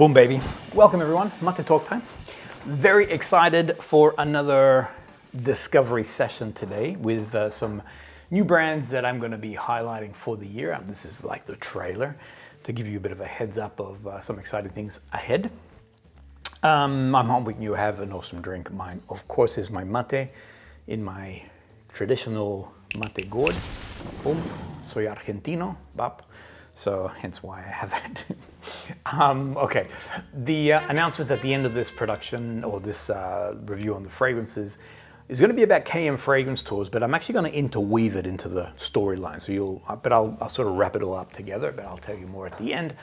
Boom, baby. Welcome, everyone. Matin talk time. Very excited for another discovery session today with some new brands that I'm going to be highlighting for the year. This is like the trailer to give you a bit of a heads up of some exciting things ahead. I'm hoping you have an awesome drink. Mine, of course, is my mate in my traditional mate gourd. Boom. Soy argentino, bap. So hence why I have it. Okay, the announcements at the end of this production or this review on the fragrances is going to be about kmfragrancetours, but I'm actually going to interweave it into the storyline. So I'll sort of wrap it all up together, but I'll tell you more at the end.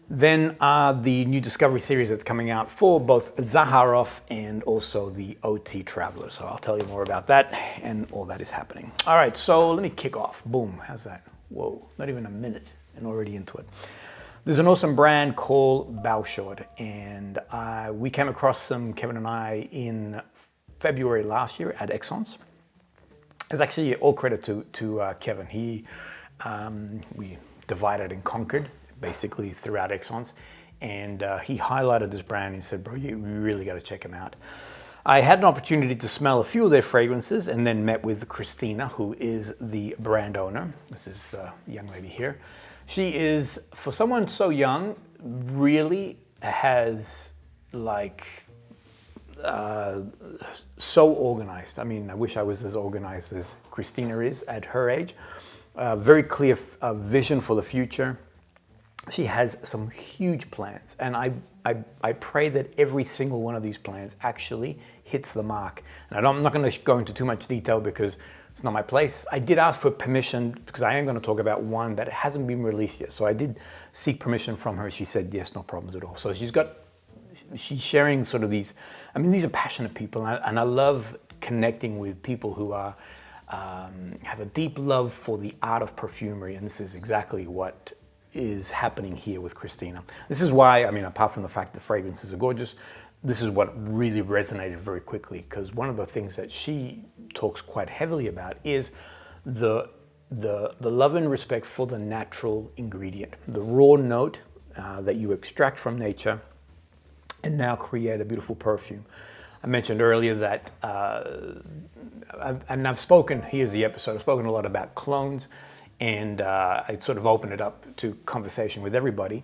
Then the new discovery series that's coming out for both Zaharoff and also the OT Traveler. So I'll tell you more about that, and all that is happening. All right, so let me kick off. Boom, how's that? Whoa, not even a minute and already into it. There's an awesome brand called BALCHAUD, and we came across them, Kevin and I, in February last year at Exxon's. It's actually all credit to Kevin. We divided and conquered basically throughout Exxon's, and he highlighted this brand and said, bro, you really got to check them out. I had an opportunity to smell a few of their fragrances and then met with Christina, who is the brand owner. This is the young lady here. She is, for someone so young, really has like, so organized. I mean, I wish I was as organized as Christina is at her age. Very clear vision for the future. She has some huge plans, and I pray that every single one of these plans actually hits the mark. And I'm not going to go into too much detail because it's not my place. I did ask for permission because I am going to talk about one that hasn't been released yet. So I did seek permission from her. She said, yes, no problems at all. So she's sharing sort of these, I mean, these are passionate people, and I love connecting with people who are, have a deep love for the art of perfumery. And this is exactly what is happening here with Christina. This is why, I mean, apart from the fact the fragrances are gorgeous, this is what really resonated very quickly, because one of the things that she talks quite heavily about is the love and respect for the natural ingredient, the raw note that you extract from nature and now create a beautiful perfume. I mentioned earlier that, and I've spoken, here's the episode, I've spoken a lot about clones, and I sort of opened it up to conversation with everybody.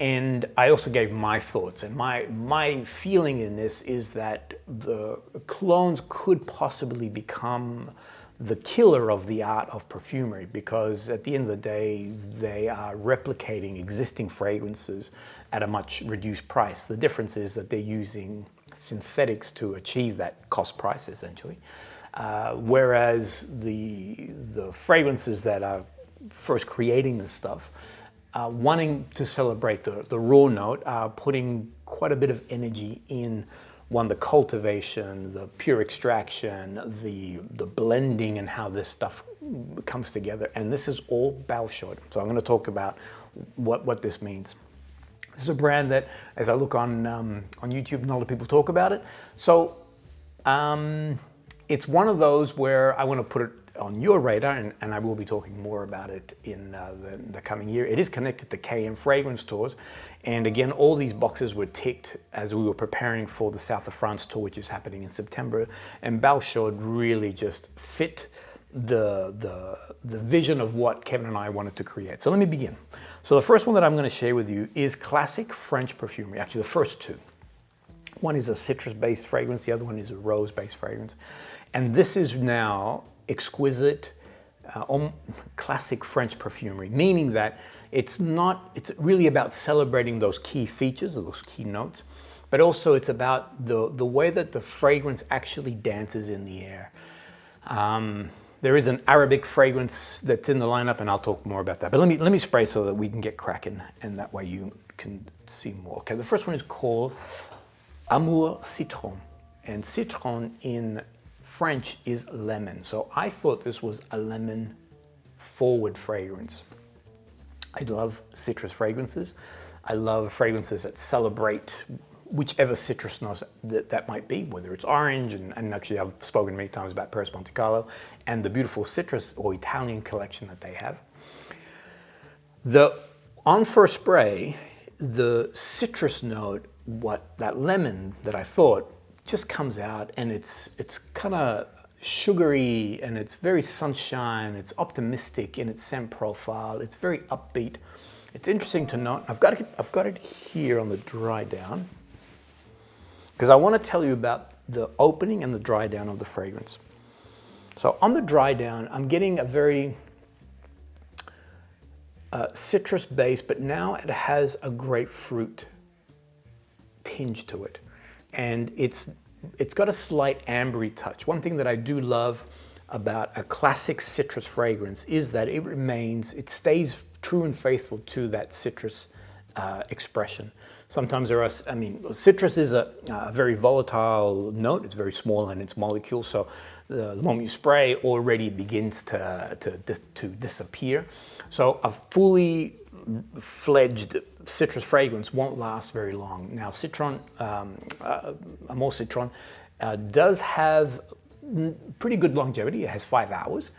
And I also gave my thoughts, and my feeling in this is that the clones could possibly become the killer of the art of perfumery, because at the end of the day, they are replicating existing fragrances at a much reduced price. The difference is that they're using synthetics to achieve that cost price, essentially. Whereas the fragrances that are first creating this stuff, wanting to celebrate the raw note, putting quite a bit of energy in the cultivation, the pure extraction, the blending, and how this stuff comes together. And this is all BALCHAUD. So I'm going to talk about what this means. This is a brand that, as I look on YouTube, and a lot of people talk about it. So it's one of those where I want to put it on your radar, and I will be talking more about it in the coming year. It is connected to kmfragrancetours, and again, all these boxes were ticked as we were preparing for the South of France tour, which is happening in September, and BALCHAUD really just fit the vision of what Kevin and I wanted to create. So let me begin. So the first one that I'm going to share with you is classic French perfumery, actually the first two. One is a citrus-based fragrance, the other one is a rose-based fragrance. And this is now exquisite, classic French perfumery, meaning that it's really about celebrating those key features or those key notes, but also it's about the way that the fragrance actually dances in the air. There is an Arabic fragrance that's in the lineup, and I'll talk more about that. But let me spray so that we can get cracking, and that way you can see more. Okay, the first one is called Amour Citron, and citron in French is lemon. So I thought this was a lemon forward fragrance. I love citrus fragrances. I love fragrances that celebrate whichever citrus notes that might be, whether it's orange, and actually I've spoken many times about Paris Monte Carlo and the beautiful citrus or Italian collection that they have. On first spray, the citrus note, that lemon that I thought just comes out, and it's kind of sugary, and it's very sunshine, it's optimistic in its scent profile, it's very upbeat. It's interesting to note, I've got it here on the dry down, because I want to tell you about the opening and the dry down of the fragrance. So on the dry down, I'm getting a very citrus base, but now it has a grapefruit tinge to it. And it's got a slight ambery touch. One thing that I do love about a classic citrus fragrance is that it stays true and faithful to that citrus expression. Sometimes citrus is a very volatile note. It's very small in its molecule, so the moment you spray, already begins to disappear. So a fully fledged citrus fragrance won't last very long. Now, Citron, Amour Citron, does have pretty good longevity. It has 5 hours,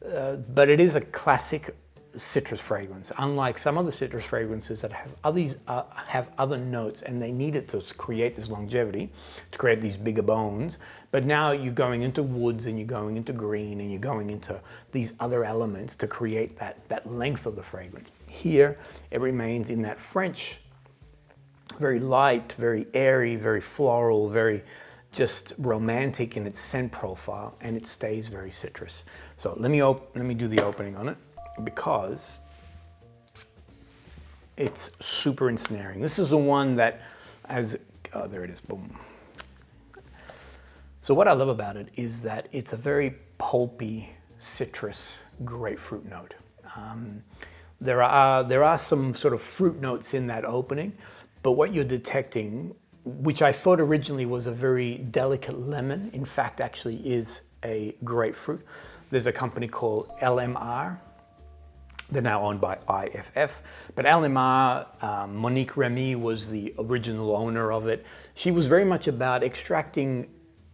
but it is a classic citrus fragrance, unlike some other citrus fragrances that have other notes, and they need it to create this longevity, to create these bigger bones. But now you're going into woods, and you're going into green, and you're going into these other elements to create that length of the fragrance. Here, it remains in that French, very light, very airy, very floral, very just romantic in its scent profile, and it stays very citrus. So let me do the opening on it, because it's super ensnaring. This is the one that there it is, boom. So what I love about it is that it's a very pulpy, citrus, grapefruit note. There are some sort of fruit notes in that opening, but what you're detecting, which I thought originally was a very delicate lemon, in fact actually is a grapefruit. There's a company called LMR. They're now owned by IFF, but LMR, Monique Remy was the original owner of it. She was very much about extracting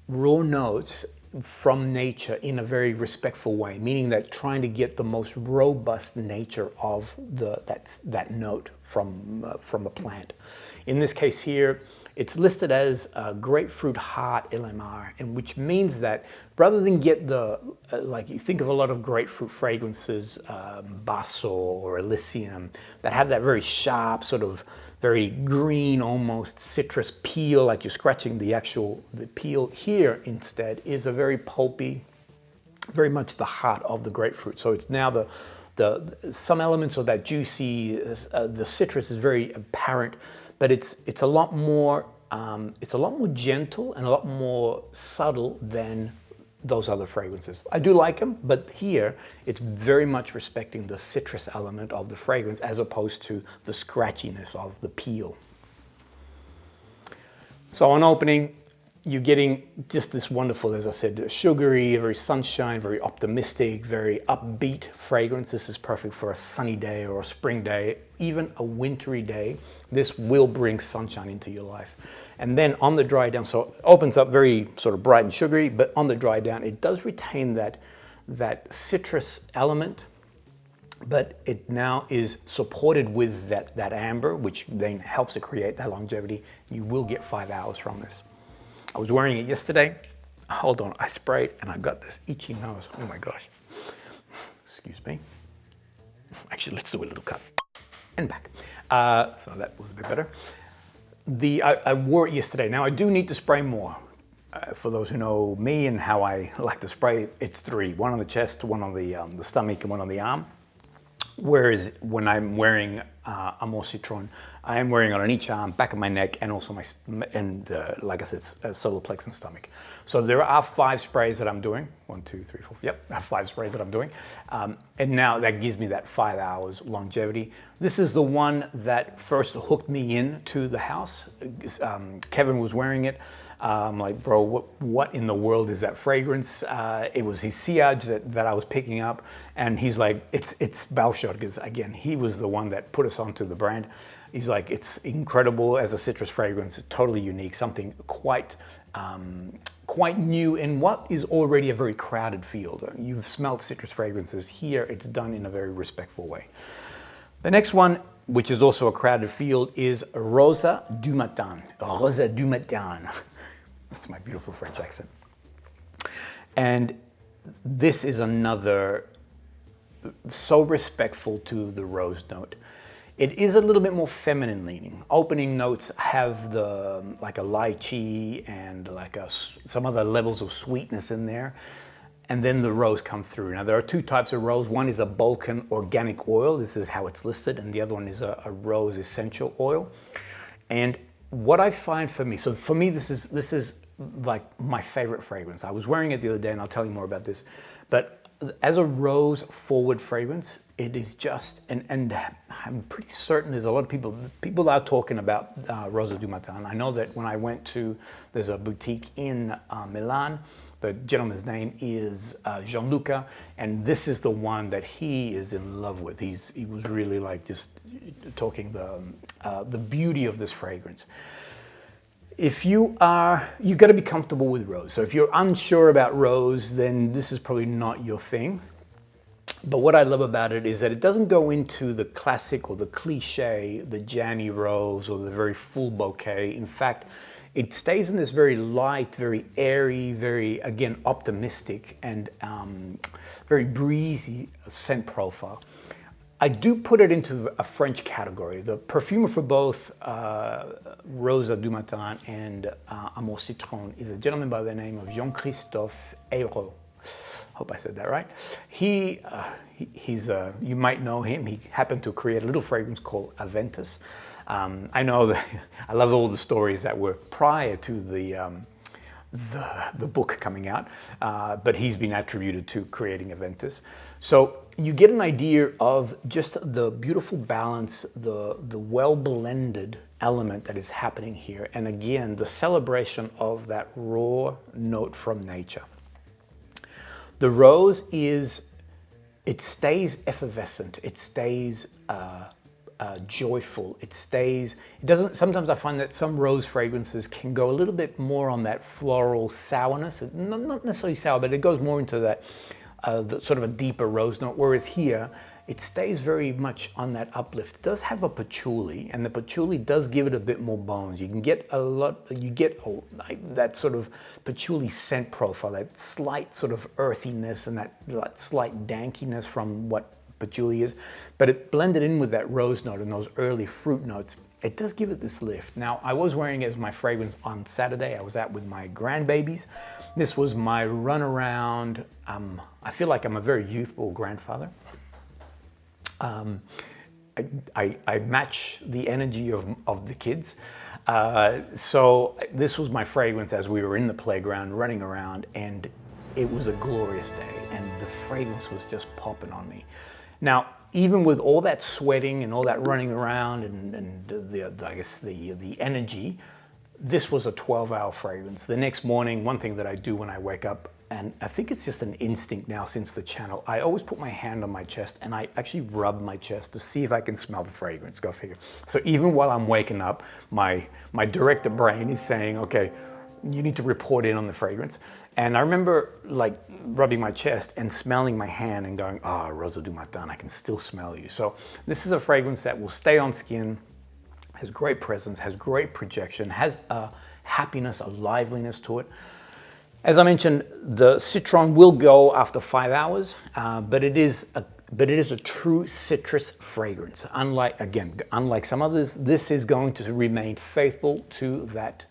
raw notes from nature in a very respectful way, meaning that trying to get the most robust nature of that note from a plant. In this case here, it's listed as a grapefruit heart LMR, and which means that rather than get like you think of a lot of grapefruit fragrances, Basso or Elysium, that have that very sharp, sort of very green, almost citrus peel, like you're scratching the peel. Here instead is a very pulpy, very much the heart of the grapefruit. So it's now some elements of that juicy, the citrus is very apparent, but it's a lot more gentle and a lot more subtle than those other fragrances. I do like them, but here it's very much respecting the citrus element of the fragrance as opposed to the scratchiness of the peel. So on opening, you're getting just this wonderful, as I said, sugary, very sunshine, very optimistic, very upbeat fragrance. This is perfect for a sunny day or a spring day, even a wintry day. This will bring sunshine into your life. And then on the dry down, so it opens up very sort of bright and sugary, but on the dry down, it does retain that citrus element, but it now is supported with that amber, which then helps to create that longevity. You will get 5 hours from this. I was wearing it yesterday. Hold on, I sprayed and I got this itchy nose. Oh my gosh. Excuse me. Actually, let's do a little cut and back. So that was a bit better. I wore it yesterday. Now I do need to spray more. For those who know me and how I like to spray, it's 3. 1 on the chest, 1 on the stomach, and 1 on the arm. Whereas when I'm wearing Amour Citron, I am wearing it on each arm, back of my neck, and also like I said, solar plex and stomach. So there are 5 sprays that I'm doing. 1, 2, 3, 4. Yep, I have 5 sprays that I'm doing. And now that gives me that 5 hours longevity. This is the one that first hooked me into the house. Kevin was wearing it. I'm like, bro, what in the world is that fragrance? It was his sillage that I was picking up, and he's like, it's BALCHAUD, because again, he was the one that put us onto the brand. He's like, it's incredible as a citrus fragrance. It's totally unique, something quite new in what is already a very crowded field. You've smelled citrus fragrances. Here, it's done in a very respectful way. The next one, which is also a crowded field, is Rosa du Matin. Rosa du Matin. That's my beautiful French accent. And this is another so respectful to the rose note. It is a little bit more feminine leaning. Opening notes have the like a lychee and like some other levels of sweetness in there. And then the rose comes through. Now there are two types of rose. One is a Balkan organic oil. This is how it's listed. And the other one is a rose essential oil. And what I find for me, so for me this is like my favorite fragrance. I was wearing it the other day and I'll tell you more about this. But as a rose forward fragrance, it is just, and I'm pretty certain there's a lot of people are talking about Rosa du Matin. I know that when I went to, there's a boutique in Milan. The gentleman's name is Gianluca, and this is the one that he is in love with. He was really like just talking the beauty of this fragrance. If you got to be comfortable with rose. So if you're unsure about rose, then this is probably not your thing. But what I love about it is that it doesn't go into the classic or the cliche, the jammy rose or the very full bouquet. In fact, it stays in this very light, very airy, very, again, optimistic and very breezy scent profile. I do put it into a French category. The perfumer for both Rosa du Matin and Amour Citron is a gentleman by the name of Jean-Christophe Ayrault. Hope I said that right. He's you might know him. He happened to create a little fragrance called Aventus. I know that I love all the stories that were prior to the book coming out, but he's been attributed to creating Aventus. So you get an idea of just the beautiful balance, the well-blended element that is happening here. And again, the celebration of that raw note from nature. The rose it stays effervescent, it stays joyful, it doesn't, sometimes I find that some rose fragrances can go a little bit more on that floral sourness, not necessarily sour, but it goes more into that sort of a deeper rose note, whereas here, it stays very much on that uplift. It does have a patchouli, and the patchouli does give it a bit more bones. You can get like that sort of patchouli scent profile, that slight sort of earthiness and that slight dankiness from what patchouli is, but it blended in with that rose note and those early fruit notes. It does give it this lift. Now, I was wearing it as my fragrance on Saturday. I was out with my grandbabies. This was my run around. I feel like I'm a very youthful grandfather. I match the energy of the kids. So this was my fragrance as we were in the playground running around, and it was a glorious day, and the fragrance was just popping on me. Now, even with all that sweating and all that running around and I guess the energy, this was a 12-hour fragrance. The next morning, one thing that I do when I wake up, and I think it's just an instinct now since the channel, I always put my hand on my chest and I actually rub my chest to see if I can smell the fragrance, go figure. So even while I'm waking up, my director brain is saying, okay, you need to report in on the fragrance. And I remember like rubbing my chest and smelling my hand and going, oh, Rosa du Matin, I can still smell you. So this is a fragrance that will stay on skin, has great presence, has great projection, has a happiness, a liveliness to it. As I mentioned, the Citron will go after 5 hours, but it is a true citrus fragrance. Unlike some others, this is going to remain faithful to that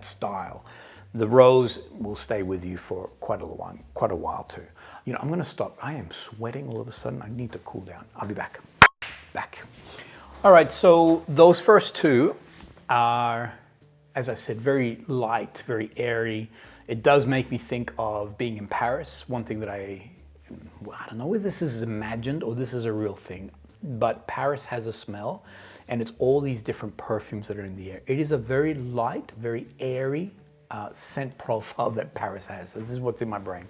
style. The rose will stay with you for quite a while too. You know, I'm going to stop. I am sweating all of a sudden. I need to cool down. I'll be back. All right, so those first two are, as I said, very light, very airy. It does make me think of being in Paris. One thing that I don't know whether this is imagined or this is a real thing, but Paris has a smell, and it's all these different perfumes that are in the air. It is a very light, very airy scent profile that Paris has. This is what's in my brain.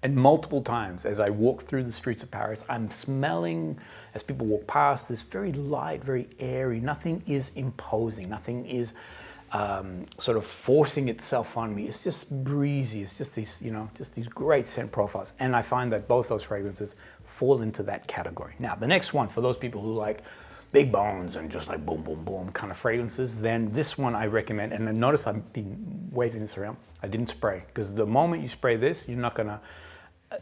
And multiple times as I walk through the streets of Paris, I'm smelling, as people walk past, this very light, very airy. Nothing is imposing. Nothing is sort of forcing itself on me. It's just breezy. It's just these, just these great scent profiles. And I find that both those fragrances fall into that category. Now, the next one, for those people who like big bones and just like boom, boom, boom kind of fragrances, then this one I recommend. And then notice I've been waving this around. I didn't spray, because the moment you spray this, you're not gonna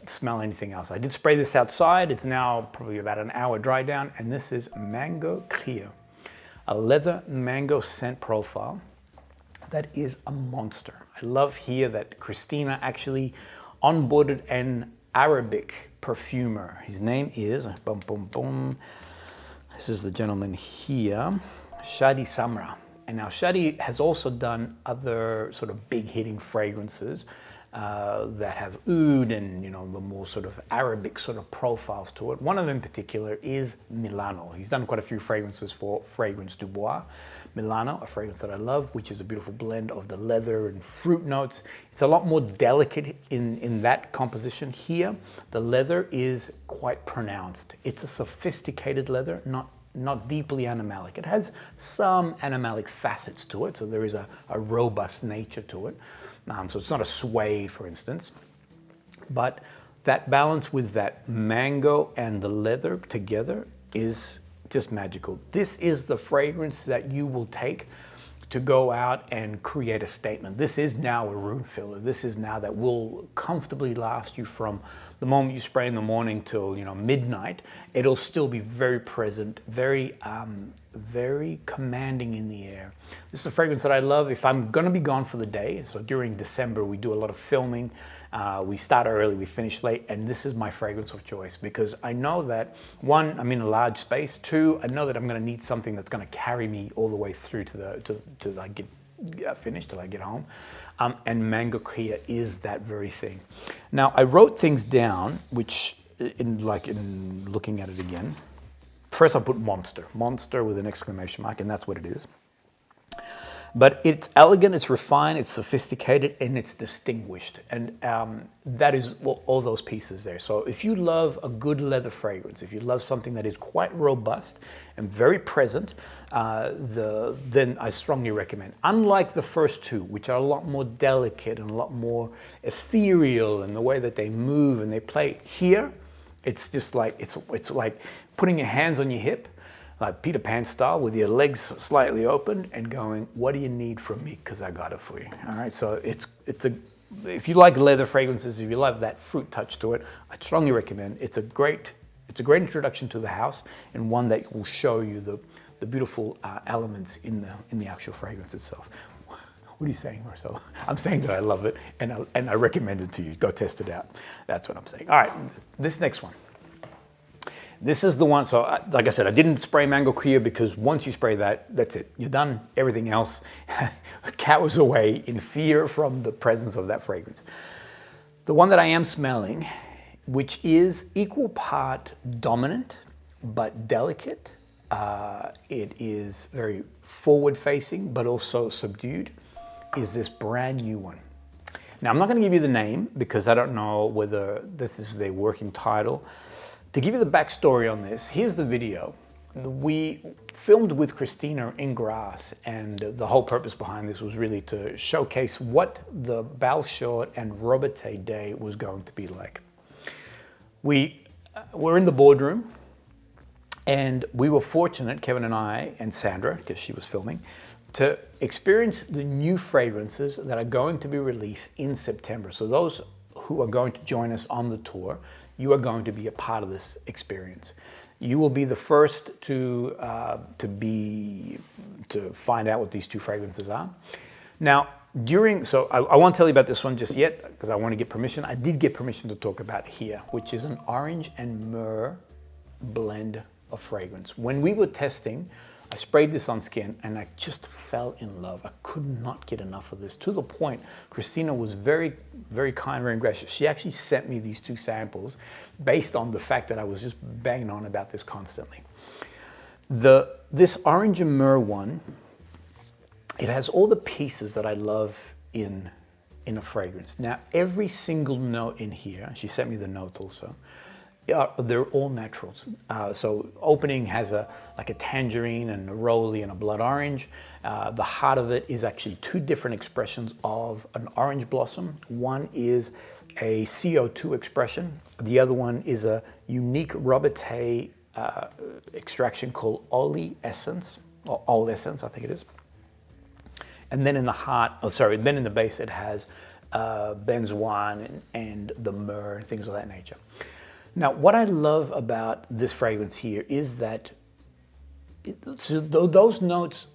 smell anything else. I did spray this outside. It's now probably about an hour dry down, and this is Mango Cuir, a leather mango scent profile that is a monster. I love here that Christina actually onboarded an Arabic perfumer. His name is, boom, boom, boom. This is the gentleman here, Shadi Samra. And now Shadi has also done other sort of big hitting fragrances that have oud and, you know, the more sort of Arabic sort of profiles to it. One of them in particular is Milano. He's done quite a few fragrances for Fragrance du Bois. Milano, a fragrance that I love, which is a beautiful blend of the leather and fruit notes. It's a lot more delicate in that composition. Here, the leather is quite pronounced. It's a sophisticated leather, not deeply animalic. It has some animalic facets to it, so there is a robust nature to it. So it's not a suede, for instance, but that balance with that mango and the leather together is just magical. This is the fragrance that you will take to go out and create a statement. This is now a room filler. This is now that will comfortably last you from the moment you spray in the morning till, you know, midnight. It'll still be very present, very commanding in the air. This is a fragrance that I love if I'm gonna be gone for the day. So during December, we do a lot of filming. We start early, we finish late, and this is my fragrance of choice because I know that, one, I'm in a large space. Two, I know that I'm gonna need something that's gonna carry me all the way through till I get finished, till I get home. And Mango Cuir is that very thing. Now, I wrote things down, which in looking at it again, first I put monster with an exclamation mark, and that's what it is. But it's elegant, it's refined, it's sophisticated, and it's distinguished. And that is all those pieces there. So if you love a good leather fragrance, if you love something that is quite robust and very present, then I strongly recommend. Unlike the first two, which are a lot more delicate and a lot more ethereal in the way that they move and they play, here, it's just like, it's like putting your hands on your hip, like Peter Pan style, with your legs slightly open and going, what do you need from me? Because I got it for you. All right, so if you like leather fragrances, if you love that fruit touch to it, I strongly recommend. It's a great introduction to the house, and one that will show you the beautiful elements in the actual fragrance itself. What are you saying, Marcelo? I'm saying that I love it, and I recommend it to you. Go test it out. That's what I'm saying. All right, this next one. This is the one, so like I said, I didn't spray Mango Cuir because once you spray that, that's it. You're done. Everything else cowers away in fear from the presence of that fragrance. The one that I am smelling, which is equal part dominant but delicate. It is very forward-facing but also subdued, is this brand new one. Now, I'm not going to give you the name because I don't know whether this is their working title. To give you the backstory on this, here's the video. We filmed with Christina in Grasse, and the whole purpose behind this was really to showcase what the BALCHAUD and Robertet day was going to be like. We were in the boardroom, and we were fortunate, Kevin and I, and Sandra, because she was filming, to experience the new fragrances that are going to be released in September. So those who are going to join us on the tour, you are going to be a part of this experience. You will be the first to find out what these two fragrances are. Now, so I won't tell you about this one just yet because I want to get permission. I did get permission to talk about here, which is an orange and myrrh blend of fragrance. When we were testing, I sprayed this on skin and I just fell in love. I could not get enough of this, to the point Christina was very, very kind, very gracious. She actually sent me these two samples based on the fact that I was just banging on about this constantly. This orange and myrrh one, it has all the pieces that I love in a fragrance. Now, every single note in here, she sent me the notes also, they're all naturals. So opening has like a tangerine and a neroli and a blood orange. The heart of it is actually two different expressions of an orange blossom. One is a CO2 expression. The other one is a unique Robertet extraction called Oli Essence, or Oil Essence, I think it is. And then in the heart, then in the base it has benzoin and the myrrh and things of that nature. Now, what I love about this fragrance here is that those notes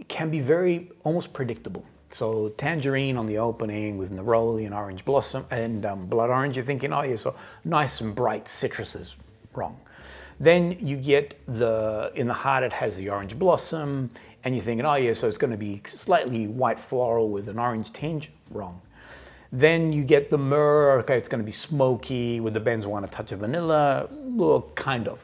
can be very almost predictable. So tangerine on the opening with neroli and orange blossom and blood orange, you're thinking, oh yeah, so nice and bright citruses. Wrong. Then you get in the heart it has the orange blossom, and you're thinking, oh yeah, so it's going to be slightly white floral with an orange tinge. Wrong. Then you get the myrrh, okay, it's going to be smoky with the benzoin, a touch of vanilla, well, kind of.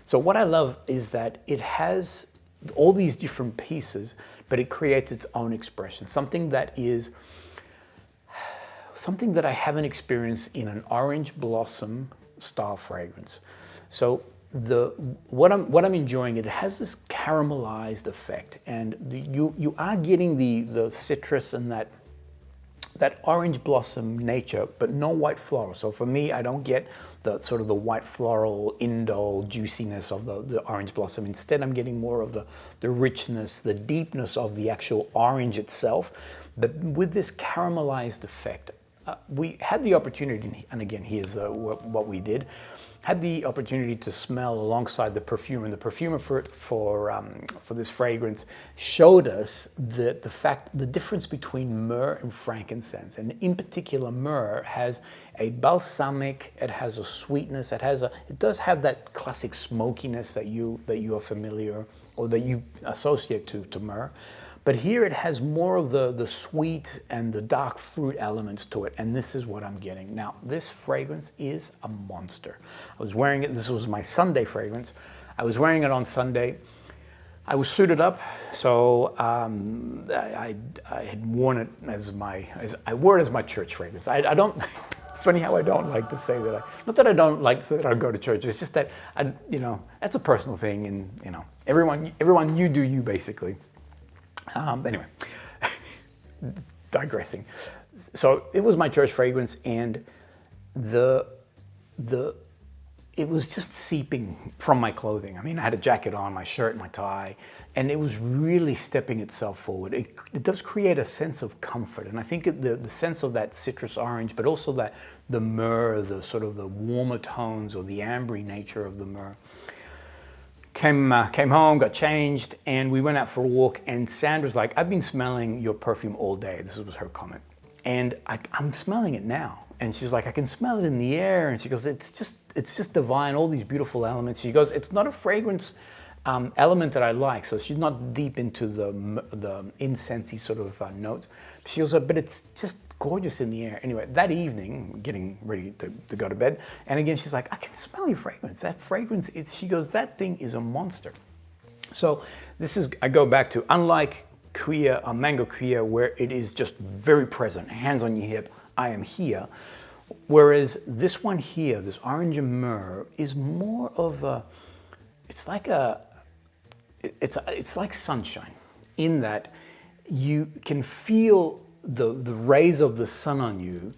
So what I love is that it has all these different pieces, but it creates its own expression, something that I haven't experienced in an orange blossom style fragrance. So what I'm enjoying, it has this caramelized effect, and you are getting the citrus and that orange blossom nature, but no white floral. So for me, I don't get the sort of the white floral indole juiciness of the orange blossom. Instead, I'm getting more of the richness, the deepness of the actual orange itself, but with this caramelized effect. We had the opportunity, and again, here's what we did, had the opportunity to smell alongside the perfumer, and the perfumer for this fragrance showed us the difference between myrrh and frankincense, and in particular, myrrh has a balsamic, it has a sweetness, it does have that classic smokiness that you are familiar or that you associate to myrrh. But here it has more of the sweet and the dark fruit elements to it, and this is what I'm getting. Now, this fragrance is a monster. I was wearing it, this was my Sunday fragrance. I was wearing it on Sunday. I was suited up, so I had worn it I wore it as my church fragrance. I don't, it's funny how I don't like to say that not that I don't like to say that I go to church, it's just that, that's a personal thing, and, everyone, you do you, basically. Anyway, digressing. So it was my church fragrance, and it was just seeping from my clothing. I mean, I had a jacket on, my shirt, my tie, and it was really stepping itself forward. It does create a sense of comfort, and I think the sense of that citrus orange, but also the myrrh, the sort of the warmer tones or the ambery nature of the myrrh. Came home, got changed, and we went out for a walk, and Sandra's like, I've been smelling your perfume all day. This was her comment. And I'm smelling it now. And she's like, I can smell it in the air. And she goes, it's just divine, all these beautiful elements. She goes, it's not a fragrance element that I like. So she's not deep into the incensey sort of notes. She goes, but it's just gorgeous in the air. Anyway, that evening, getting ready to go to bed, and again, she's like, I can smell your fragrance. That fragrance, she goes, that thing is a monster. So I go back to, unlike Cuir, Mango Cuir, where it is just very present, hands on your hip, I am here. Whereas this one here, this orange and myrrh, is more of it's like sunshine, in that you can feel the rays of the sun on you,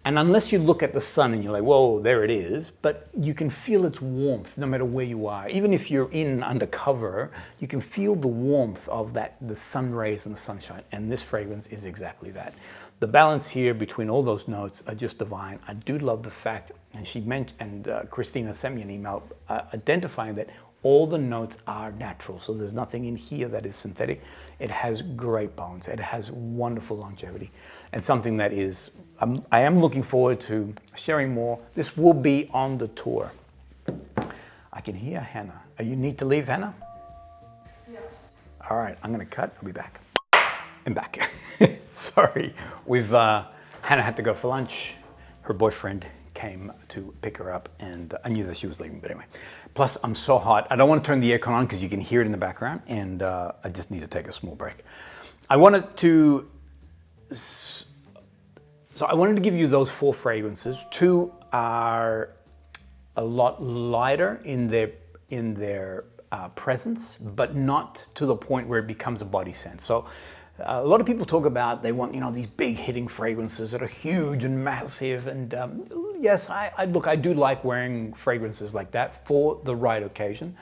and unless you look at the sun and you're like, whoa, there it is, but you can feel its warmth no matter where you are. Even if you're undercover, you can feel the warmth of the sun rays and the sunshine, and this fragrance is exactly that. The balance here between all those notes are just divine. I do love the fact, and she mentioned, and Christina sent me an email identifying that all the notes are natural, so there's nothing in here that is synthetic. It has great bones. It has wonderful longevity, and something that is, I am looking forward to sharing more. This will be on the tour. I can hear Hannah. You need to leave, Hannah? Yeah. All right, I'm gonna cut. I'll be back. I'm back. Sorry, Hannah had to go for lunch. Her boyfriend came to pick her up, and I knew that she was leaving, but anyway. Plus, I'm so hot. I don't want to turn the aircon on because you can hear it in the background, and I just need to take a small break. I wanted to give you those 4 fragrances. 2 are a lot lighter in their presence, but not to the point where it becomes a body scent. So a lot of people talk about they want, these big hitting fragrances that are huge and massive, and yes, look, I do like wearing fragrances like that for the right occasion.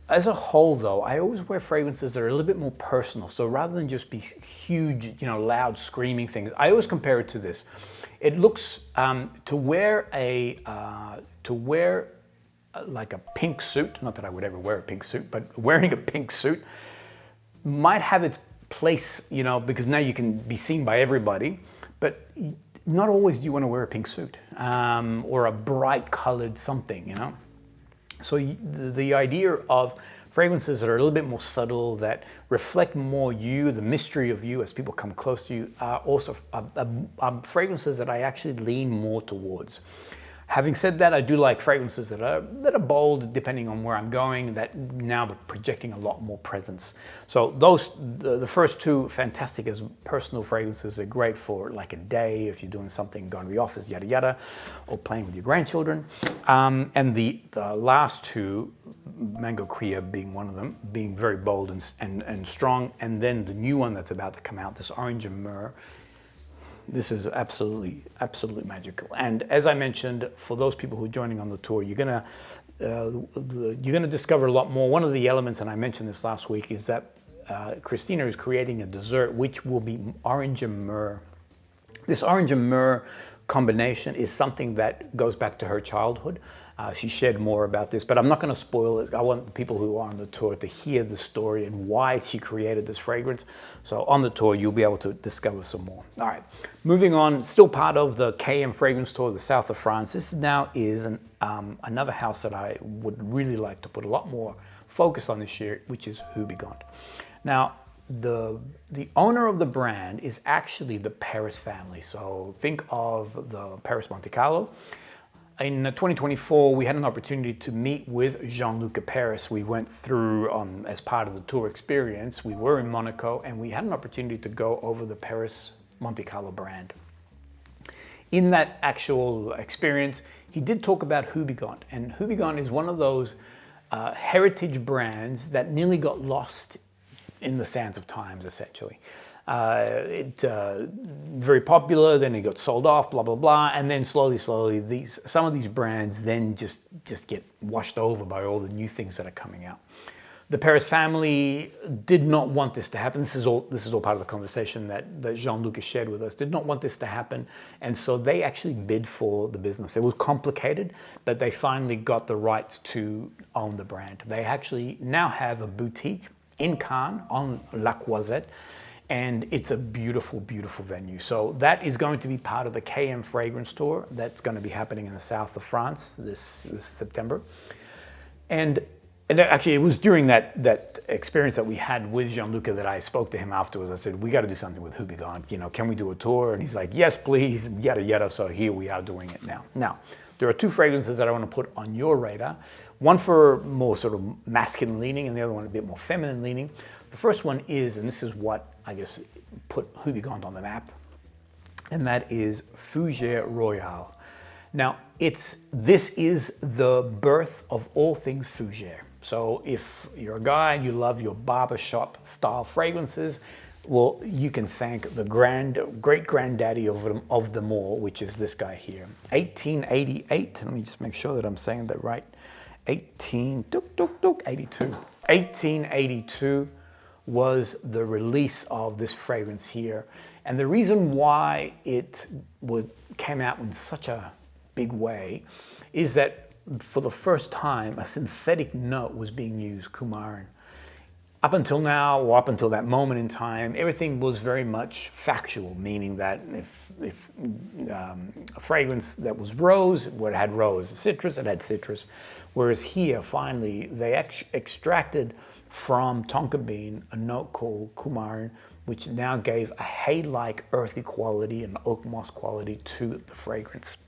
As a whole, though, I always wear fragrances that are a little bit more personal. So rather than just be huge, loud, screaming things, I always compare it to this. It looks to wear like a pink suit. Not that I would ever wear a pink suit, but wearing a pink suit might have its place, because now you can be seen by everybody. But not always do you want to wear a pink suit or a bright colored something, So the idea of fragrances that are a little bit more subtle, that reflect more you, the mystery of you as people come close to you, are also fragrances that I actually lean more towards. Having said that, I do like fragrances that are bold, depending on where I'm going, that now are projecting a lot more presence. So the first two, fantastic as personal fragrances. Are great for like a day, if you're doing something, going to the office, yada yada, or playing with your grandchildren. And the last two, Mango Cuir being one of them, being very bold and strong. And then the new one that's about to come out, this Orange Amour. This is absolutely magical. And as I mentioned, for those people who are joining on the tour, you're gonna discover a lot more. One of the elements, and I mentioned this last week, is that Christina is creating a dessert which will be Orange Amour. This Orange Amour combination is something that goes back to her childhood. She shared more about this, but I'm not going to spoil it. I want the people who are on the tour to hear the story and why she created this fragrance. So on the tour, you'll be able to discover some more. All right, moving on, still part of the KM Fragrance Tour, the south of France. This now is another house that I would really like to put a lot more focus on this year, which is Houbigant. Now, the owner of the brand is actually the Paris family. So think of the Paris Monte Carlo. In 2024, we had an opportunity to meet with Jean-Luc Paris. We went through, as part of the tour experience, we were in Monaco, and we had an opportunity to go over the Paris Monte Carlo brand. In that actual experience, he did talk about Houbigant, and Houbigant is one of those heritage brands that nearly got lost in the sands of times, essentially. Very popular, then it got sold off, blah, blah, blah. And then slowly, some of these brands then just get washed over by all the new things that are coming out. The Paris family did not want this to happen. This is all part of the conversation that Jean-Luc has shared with us. Did not want this to happen. And so they actually bid for the business. It was complicated, but they finally got the rights to own the brand. They actually now have a boutique in Cannes on La Croisette. And it's a beautiful, beautiful venue. So that is going to be part of the KM Fragrance Tour that's going to be happening in the south of France this September. And actually, it was during that experience that we had with Jean-Luc that I spoke to him afterwards. I said, we got to do something with Houbigant. Can we do a tour? And he's like, yes, please, yada, yada. So here we are doing it now. Now, there are two fragrances that I want to put on your radar. One for more sort of masculine leaning and the other one a bit more feminine leaning. The first one is, and this is what I guess put Houbigant on the map, and that is Fougere Royale. Now, this is the birth of all things Fougere. So if you're a guy and you love your barbershop style fragrances, well, you can thank the great granddaddy of them all, which is this guy here. 1888, let me just make sure that I'm saying that right. 1882. 1882 was the release of this fragrance here. And the reason why it came out in such a big way is that for the first time, a synthetic note was being used, coumarin. Up until now, or up until that moment in time, everything was very much factual, meaning that if a fragrance that was rose, it had rose. Citrus, it had citrus. Whereas here, finally, they extracted from tonka bean a note called coumarin, which now gave a hay-like earthy quality and oak moss quality to the fragrance.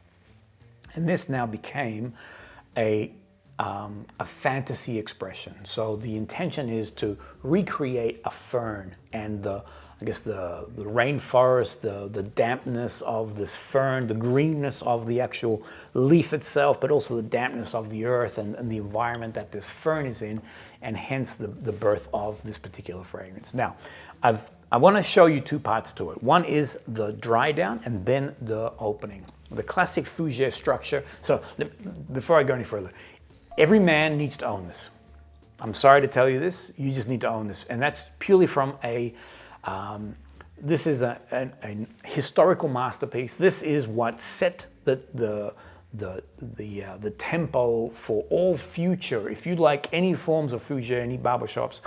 And this now became a fantasy expression. So the intention is to recreate a fern and the rainforest, the dampness of this fern, the greenness of the actual leaf itself, but also the dampness of the earth and the environment that this fern is in, and hence the birth of this particular fragrance. Now, I want to show you two parts to it. One is the dry down and then the opening. The classic Fougere structure. So before I go any further, every man needs to own this. I'm sorry to tell you this, you just need to own this. And that's purely from a, this is a historical masterpiece. This is what set the tempo for all future. If you like any forms of Fougere, any barbershops,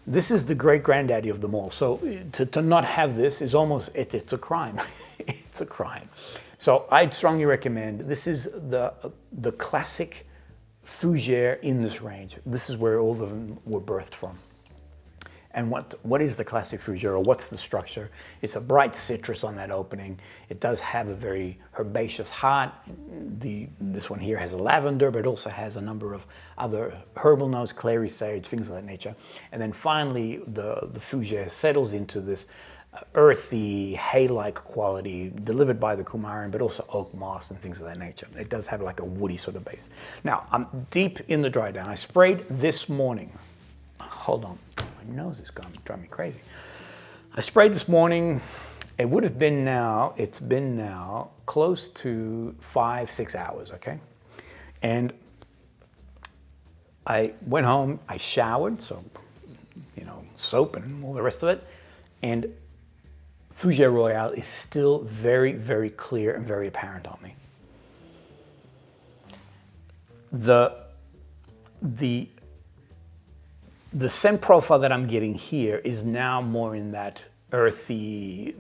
this is the great granddaddy of them all. So to not have this is almost, it's a crime. It's a crime. So I'd strongly recommend, this is the classic Fougere in this range. This is where all of them were birthed from. And what is the classic Fougere, or what's the structure? It's a bright citrus on that opening. It does have a very herbaceous heart. This one here has a lavender, but it also has a number of other herbal notes, clary sage, things of that nature. And then finally, the Fougere settles into this earthy, hay-like quality delivered by the coumarin, but also oak moss and things of that nature. It does have like a woody sort of base. Now, I'm deep in the dry down. I sprayed this morning. Hold on, my nose is going to drive me crazy. I sprayed this morning. It would have been now, it's been now close to 5-6 hours, okay? And I went home, I showered, so, you know, soap and all the rest of it. And Fougere Royale is still very, very clear and very apparent on me. The scent profile that I'm getting here is now more in that earthy,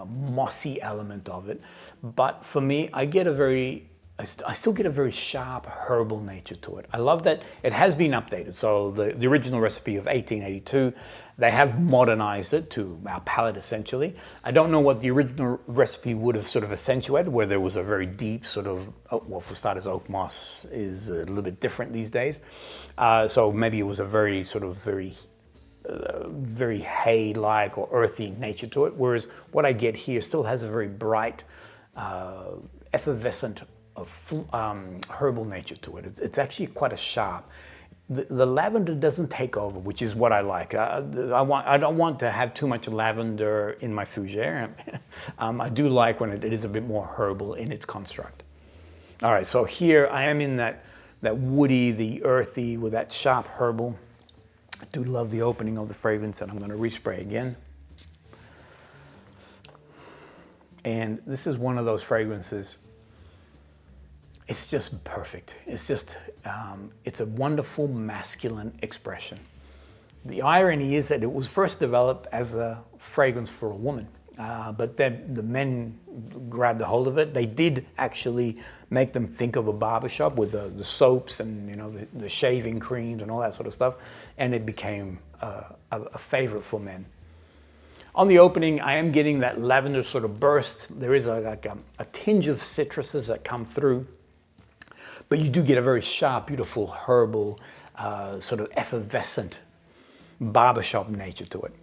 mossy element of it. But for me, I still get a very sharp herbal nature to it. I love that it has been updated. So the original recipe of 1882, they have modernized it to our palate essentially. I don't know what the original recipe would have sort of accentuated, where there was a very deep sort of, well, for starters, oak moss is a little bit different these days. So maybe it was a very sort of very hay-like or earthy nature to it. Whereas what I get here still has a very bright, effervescent herbal nature to it. It's actually quite a sharp. The lavender doesn't take over, which is what I like. I don't want to have too much lavender in my Fougere. I do like when it is a bit more herbal in its construct. All right, so here I am in that woody, the earthy, with that sharp herbal. I do love the opening of the fragrance, and I'm going to respray again. And this is one of those fragrances. It's just perfect. It's just, it's a wonderful masculine expression. The irony is that it was first developed as a fragrance for a woman, but then the men grabbed a hold of it. They did actually make them think of a barbershop with the soaps and, you know, the shaving creams and all that sort of stuff, and it became a favorite for men. On the opening, I am getting that lavender sort of burst. There is a tinge of citruses that come through. But you do get a very sharp, beautiful, herbal, sort of effervescent barbershop nature to it.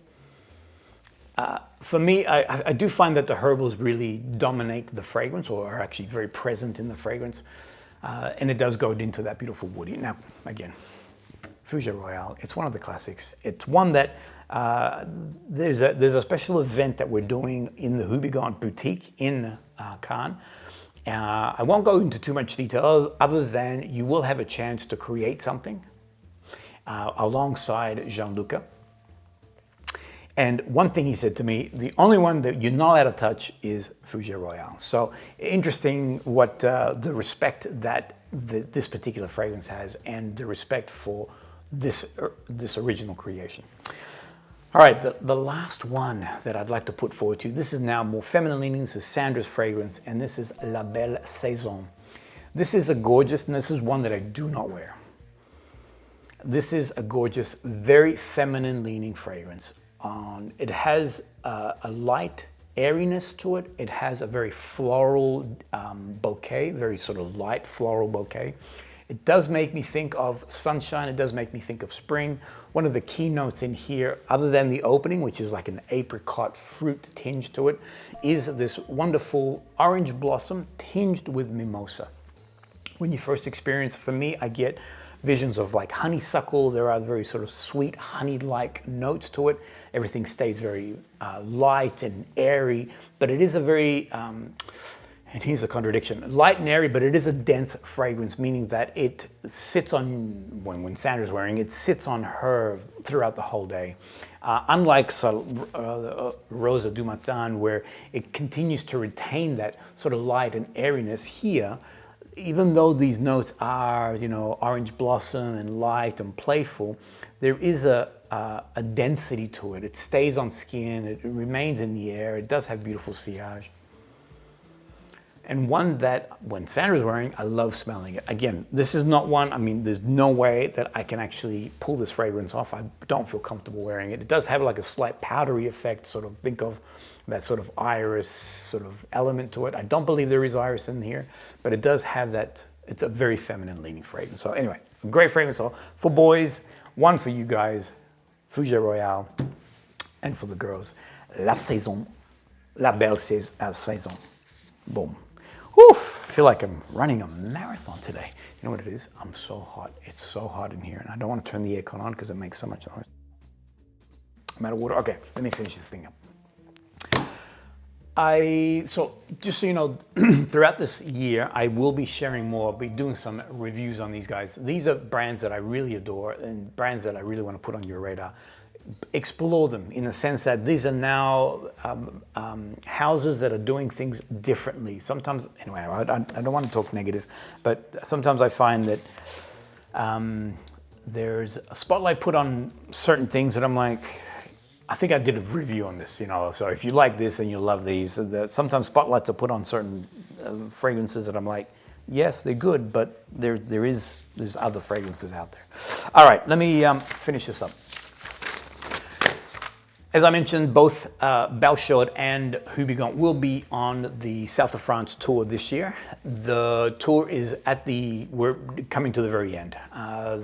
For me, I do find that the herbals really dominate the fragrance, or are actually very present in the fragrance. And it does go into that beautiful woody. Now, again, Fougere Royale, it's one of the classics. It's one that, there's a special event that we're doing in the Houbigant boutique in Cannes. I won't go into too much detail other than you will have a chance to create something alongside Gianluca. And one thing he said to me, the only one that you're not allowed to touch is Fougere Royale. So interesting what the respect that this particular fragrance has, and the respect for this original creation. All right, the last one that I'd like to put forward to you, this is now more feminine leaning. This is Sandra's fragrance, and this is La Belle Saison. This is a gorgeous, and this is one that I do not wear. This is a gorgeous, very feminine leaning fragrance. It has a light airiness to it. It has a very floral bouquet, very sort of light floral bouquet. It does make me think of sunshine. It does make me think of spring. One of the key notes in here, other than the opening, which is like an apricot fruit tinge to it, is this wonderful orange blossom tinged with mimosa. When you first experience it, for me, I get visions of like honeysuckle. There are very sort of sweet honey-like notes to it. Everything stays very light and airy, but it is a very, and here's a contradiction, light and airy, but it is a dense fragrance, meaning that it sits on, when Sandra's wearing it, sits on her throughout the whole day. Unlike Rosa du Matin, where it continues to retain that sort of light and airiness, here, even though these notes are, you know, orange blossom and light and playful, there is a density to it. It stays on skin, it remains in the air, it does have beautiful sillage. And one that, when Sandra's wearing, I love smelling it. Again, this is not one, I mean, there's no way that I can actually pull this fragrance off. I don't feel comfortable wearing it. It does have like a slight powdery effect, sort of think of that sort of iris sort of element to it. I don't believe there is iris in here, but it does have that, it's a very feminine leaning fragrance. So anyway, a great fragrance for boys, one for you guys, Fougere Royale, and for the girls, La Saison, La Belle Saison. Boom. Oof, I feel like I'm running a marathon today. You know what it is? I'm so hot. It's so hot in here, and I don't want to turn the aircon on because it makes so much noise. I'm out of water. Okay, let me finish this thing up. So just so you know, throughout this year, I will be sharing more, I'll be doing some reviews on these guys. These are brands that I really adore and brands that I really want to put on your radar. Explore them in the sense that these are now houses that are doing things differently. Sometimes, anyway, I don't want to talk negative, but sometimes I find that there's a spotlight put on certain things that I'm like, I think I did a review on this, you know, so if you like this and you love these, sometimes spotlights are put on certain fragrances that I'm like, yes, they're good, but there's other fragrances out there. All right, let me finish this up. As I mentioned, both BALCHAUD and HOUBIGANT will be on the South of France tour this year. The tour is we're coming to the very end.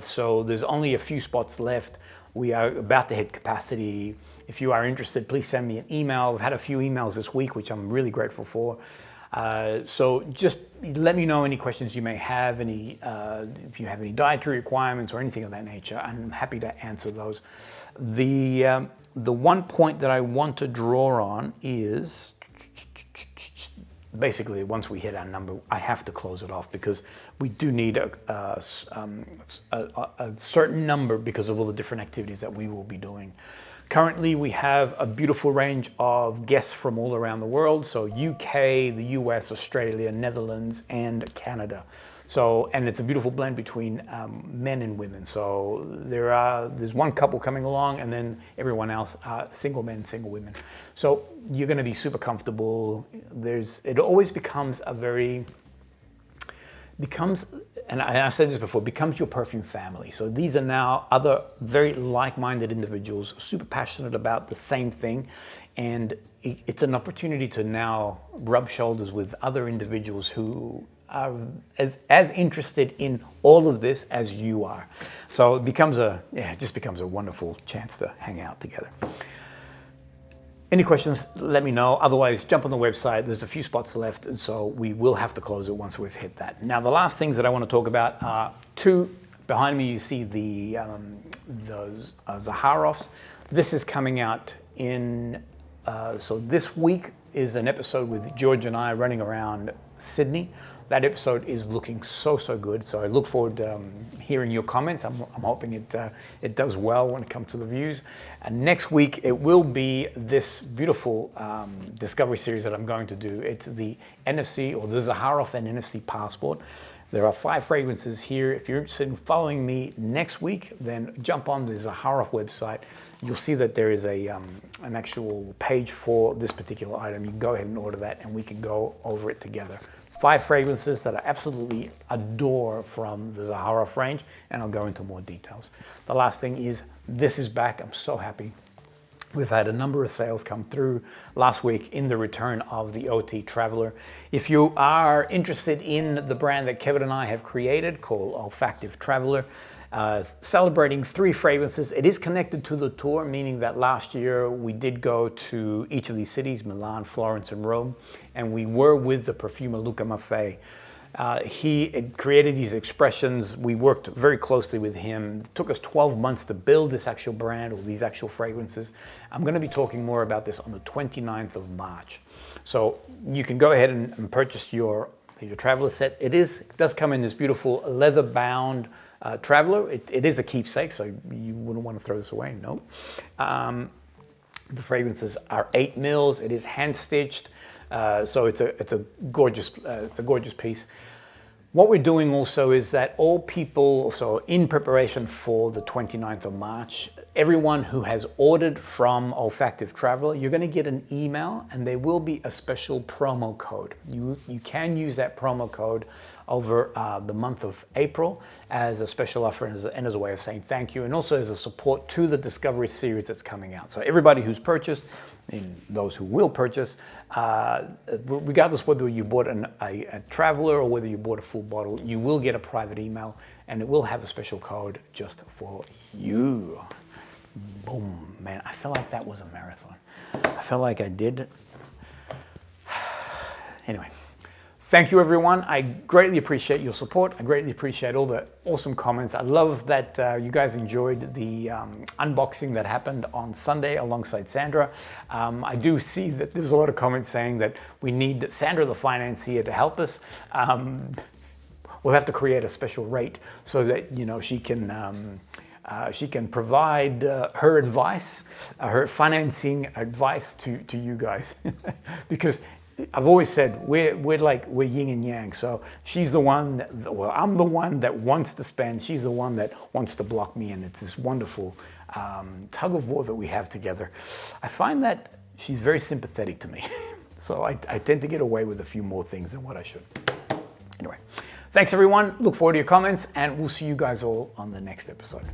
So there's only a few spots left. We are about to hit capacity. If you are interested, please send me an email. I've had a few emails this week, which I'm really grateful for. So just let me know any questions you may have, if you have any dietary requirements or anything of that nature. I'm happy to answer those. The one point that I want to draw on is basically once we hit our number, I have to close it off because we do need a certain number because of all the different activities that we will be doing. Currently, we have a beautiful range of guests from all around the world. So UK, the US, Australia, Netherlands, and Canada. So, and it's a beautiful blend between men and women. So there's one couple coming along and then everyone else, single men, single women. So you're gonna be super comfortable. It always becomes and I've said this before, becomes your perfume family. So these are now other very like-minded individuals, super passionate about the same thing. And it's an opportunity to now rub shoulders with other individuals who are as interested in all of this as you are. So it just becomes a wonderful chance to hang out together. Any questions, let me know. Otherwise, jump on the website. There's a few spots left, and so we will have to close it once we've hit that. Now, the last things that I want to talk about are two. Behind me, you see the Zaharoffs. This is coming out so this week is an episode with George and I running around Sydney. That episode is looking so good. So I look forward to hearing your comments. I'm hoping it does well when it comes to the views. And next week it will be this beautiful discovery series that I'm going to do. It's the NFC or the Zaharoff and NFC passport. There are 5 fragrances here. If you're interested in following me next week, then jump on the Zaharoff website. You'll see that there is an actual page for this particular item. You can go ahead and order that and we can go over it together. 5 fragrances that I absolutely adore from the Zaharoff range, and I'll go into more details. The last thing is, this is back. I'm so happy. We've had a number of sales come through last week in the return of the OT Traveler. If you are interested in the brand that Kevin and I have created called Olfactive Traveler, celebrating 3 fragrances. It is connected to the tour, meaning that last year we did go to each of these cities, Milan, Florence, and Rome, and we were with the perfumer Luca. He had created these expressions. We worked very closely with him. It took us 12 months to build this actual brand or these actual fragrances. I'm going to be talking more about this on the 29th of March. So you can go ahead and purchase your traveler set. It does come in this beautiful leather-bound traveler. It is a keepsake, so you wouldn't want to throw this away, no. The fragrances are 8 mils. It is hand-stitched. So it's a gorgeous piece. What we're doing also is that all people, so in preparation for the 29th of March, everyone who has ordered from Olfactive Traveler, you're going to get an email and there will be a special promo code. You can use that promo code over the month of April as a special offer and as a way of saying thank you, and also as a support to the Discovery series that's coming out. So everybody who's purchased, and those who will purchase, regardless whether you bought a traveler or whether you bought a full bottle, you will get a private email and it will have a special code just for you. Boom, man, I felt like that was a marathon. I felt like I did. Anyway. Thank you, everyone. I greatly appreciate your support. I greatly appreciate all the awesome comments. I love that you guys enjoyed the unboxing that happened on Sunday alongside Sandra. I do see that there's a lot of comments saying that we need Sandra, the financier, to help us. We'll have to create a special rate so that she can provide her advice, her financing advice to you guys, because I've always said we're yin and yang. So she's the one I'm the one that wants to spend. She's the one that wants to block me, and it's this wonderful tug of war that we have together. I find that she's very sympathetic to me, so I tend to get away with a few more things than what I should. Anyway, thanks everyone. Look forward to your comments, and we'll see you guys all on the next episode.